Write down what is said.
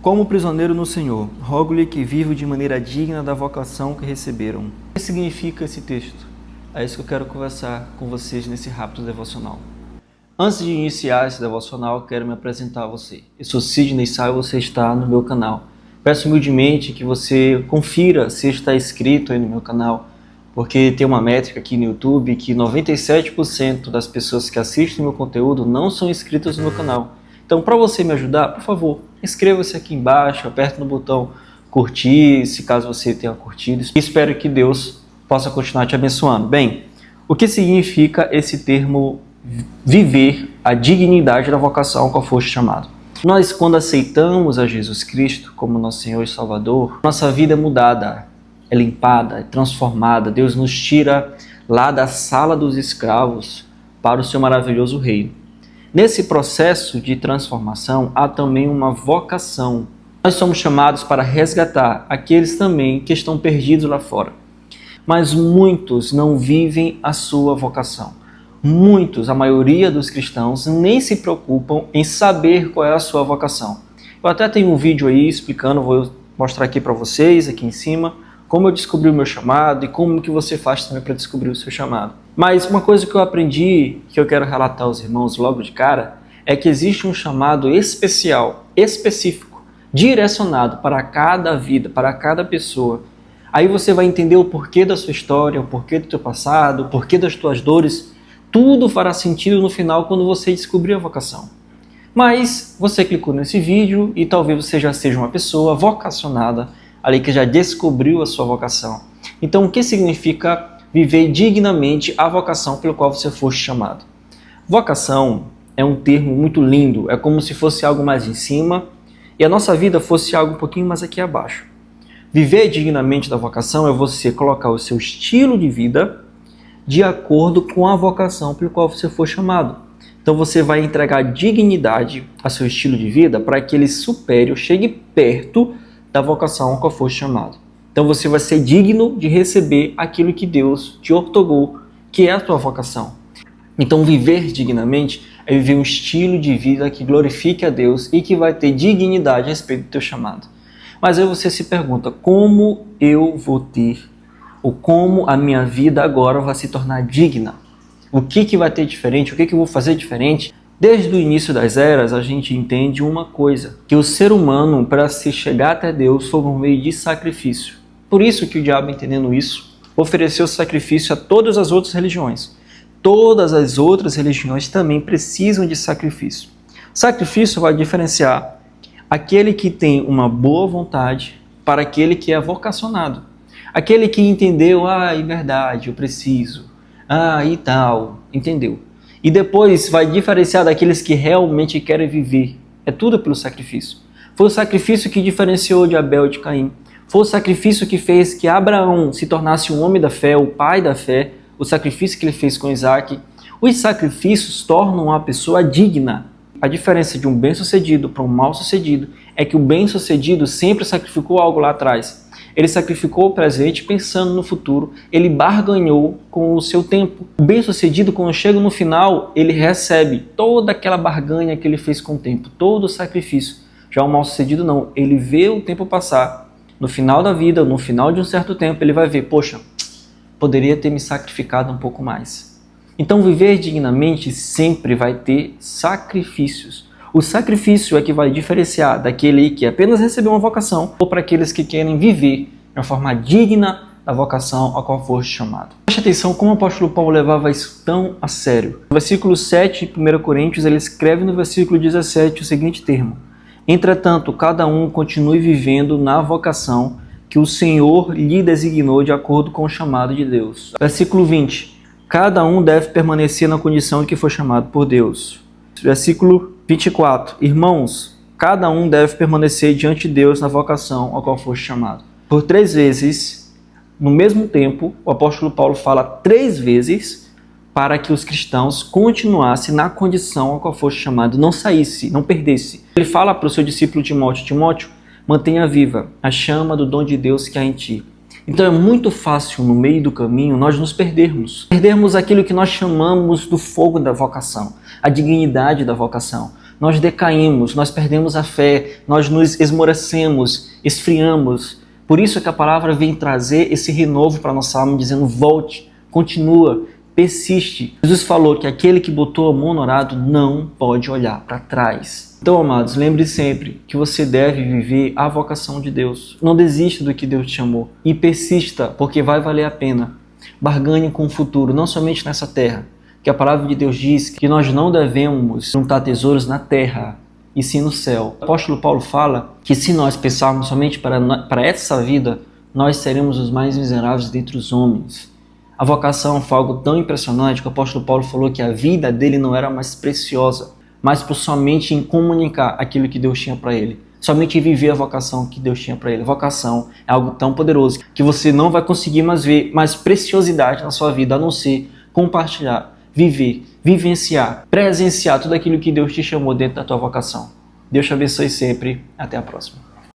Como prisioneiro no Senhor, rogo-lhe que vivam de maneira digna da vocação que receberam. O que significa esse texto? É isso que eu quero conversar com vocês nesse rápido devocional. Antes de iniciar esse devocional, quero me apresentar a você. Eu sou Sidney Sá e você está no meu canal. Peço humildemente que você confira se está inscrito aí no meu canal, porque tem uma métrica aqui no YouTube que 97% das pessoas que assistem meu conteúdo não são inscritas no meu canal. Então, para você me ajudar, por favor, inscreva-se aqui embaixo, aperte no botão curtir, se caso você tenha curtido. E espero que Deus possa continuar te abençoando. Bem, o que significa esse termo viver a dignidade da vocação a qual foste chamado? Nós, quando aceitamos a Jesus Cristo como nosso Senhor e Salvador, nossa vida é mudada, é limpada, é transformada. Deus nos tira lá da sala dos escravos para o seu maravilhoso reino. Nesse processo de transformação, há também uma vocação. Nós somos chamados para resgatar aqueles também que estão perdidos lá fora. Mas muitos não vivem a sua vocação. Muitos, a maioria dos cristãos, nem se preocupam em saber qual é a sua vocação. Eu até tenho um vídeo aí explicando, vou mostrar aqui para vocês, aqui em cima, como eu descobri o meu chamado e como que você faz também para descobrir o seu chamado. Mas uma coisa que eu aprendi, que eu quero relatar aos irmãos logo de cara, é que existe um chamado especial, específico, direcionado para cada vida, para cada pessoa. Aí você vai entender o porquê da sua história, o porquê do teu passado, o porquê das tuas dores. Tudo fará sentido no final quando você descobrir a vocação. Mas você clicou nesse vídeo e talvez você já seja uma pessoa vocacionada, ali que já descobriu a sua vocação. Então, o que significa viver dignamente a vocação pelo qual você foste chamado? Vocação é um termo muito lindo, é como se fosse algo mais em cima e a nossa vida fosse algo um pouquinho mais aqui abaixo. Viver dignamente da vocação é você colocar o seu estilo de vida de acordo com a vocação pelo qual você for chamado. Então você vai entregar dignidade a seu estilo de vida para que ele supere ou chegue perto da vocação a qual for chamado. Então você vai ser digno de receber aquilo que Deus te outorgou, que é a tua vocação. Então viver dignamente é viver um estilo de vida que glorifique a Deus e que vai ter dignidade a respeito do teu chamado. Mas aí você se pergunta, como eu vou ter, ou como a minha vida agora vai se tornar digna? O que vai ter diferente? O que eu vou fazer diferente? Desde o início das eras, a gente entende uma coisa, que o ser humano, para se chegar até Deus, foi por meio de sacrifício. Por isso que o diabo, entendendo isso, ofereceu sacrifício a todas as outras religiões. Todas as outras religiões também precisam de sacrifício. Sacrifício vai diferenciar aquele que tem uma boa vontade para aquele que é vocacionado. Aquele que entendeu, é verdade, eu preciso, e tal, entendeu? E depois vai diferenciar daqueles que realmente querem viver. É tudo pelo sacrifício. Foi o sacrifício que diferenciou de Abel e de Caim. Foi o sacrifício que fez que Abraão se tornasse um homem da fé, o pai da fé. O sacrifício que ele fez com Isaac. Os sacrifícios tornam uma pessoa digna. A diferença de um bem-sucedido para um mal-sucedido é que o bem-sucedido sempre sacrificou algo lá atrás. Ele sacrificou o presente pensando no futuro, ele barganhou com o seu tempo. O bem-sucedido, quando chega no final, ele recebe toda aquela barganha que ele fez com o tempo, todo o sacrifício. Já o mal-sucedido não, ele vê o tempo passar. No final da vida, no final de um certo tempo, ele vai ver, poxa, poderia ter me sacrificado um pouco mais. Então, viver dignamente sempre vai ter sacrifícios. O sacrifício é que vai diferenciar daquele que apenas recebeu uma vocação ou para aqueles que querem viver de uma forma digna da vocação a qual foste chamado. Preste atenção como o apóstolo Paulo levava isso tão a sério. No versículo 7 de 1 Coríntios, ele escreve no versículo 17 o seguinte termo: entretanto, cada um continue vivendo na vocação que o Senhor lhe designou de acordo com o chamado de Deus. Versículo 20. Cada um deve permanecer na condição de que foi chamado por Deus. Versículo 24. Irmãos, cada um deve permanecer diante de Deus na vocação a qual foste chamado. Por 3 vezes, no mesmo tempo, o apóstolo Paulo fala 3 vezes para que os cristãos continuassem na condição a qual foste chamado, não saísse, não perdesse. Ele fala para o seu discípulo Timóteo, Timóteo, mantenha viva a chama do dom de Deus que há em ti. Então é muito fácil, no meio do caminho, nós nos perdermos. Perdermos aquilo que nós chamamos do fogo da vocação, a dignidade da vocação. nós decaímos, nós perdemos a fé, nós nos esmorecemos, esfriamos. Por isso é que a palavra vem trazer esse renovo para a nossa alma, dizendo: volte, continua, persiste. Jesus falou que aquele que botou a mão no arado não pode olhar para trás. Então, amados, lembre sempre que você deve viver a vocação de Deus. Não desista do que Deus te chamou e persista, porque vai valer a pena. Barganhe com o futuro, não somente nessa terra, que a palavra de Deus diz que nós não devemos juntar tesouros na terra, e sim no céu. O apóstolo Paulo fala que se nós pensarmos somente para essa vida, nós seremos os mais miseráveis dentre os homens. A vocação foi algo tão impressionante que o apóstolo Paulo falou que a vida dele não era mais preciosa, mas por somente em comunicar aquilo que Deus tinha para ele. Somente em viver a vocação que Deus tinha para ele. Vocação é algo tão poderoso que você não vai conseguir mais ver mais preciosidade na sua vida, a não ser compartilhar, viver, vivenciar, presenciar tudo aquilo que Deus te chamou dentro da tua vocação. Deus te abençoe sempre. Até a próxima.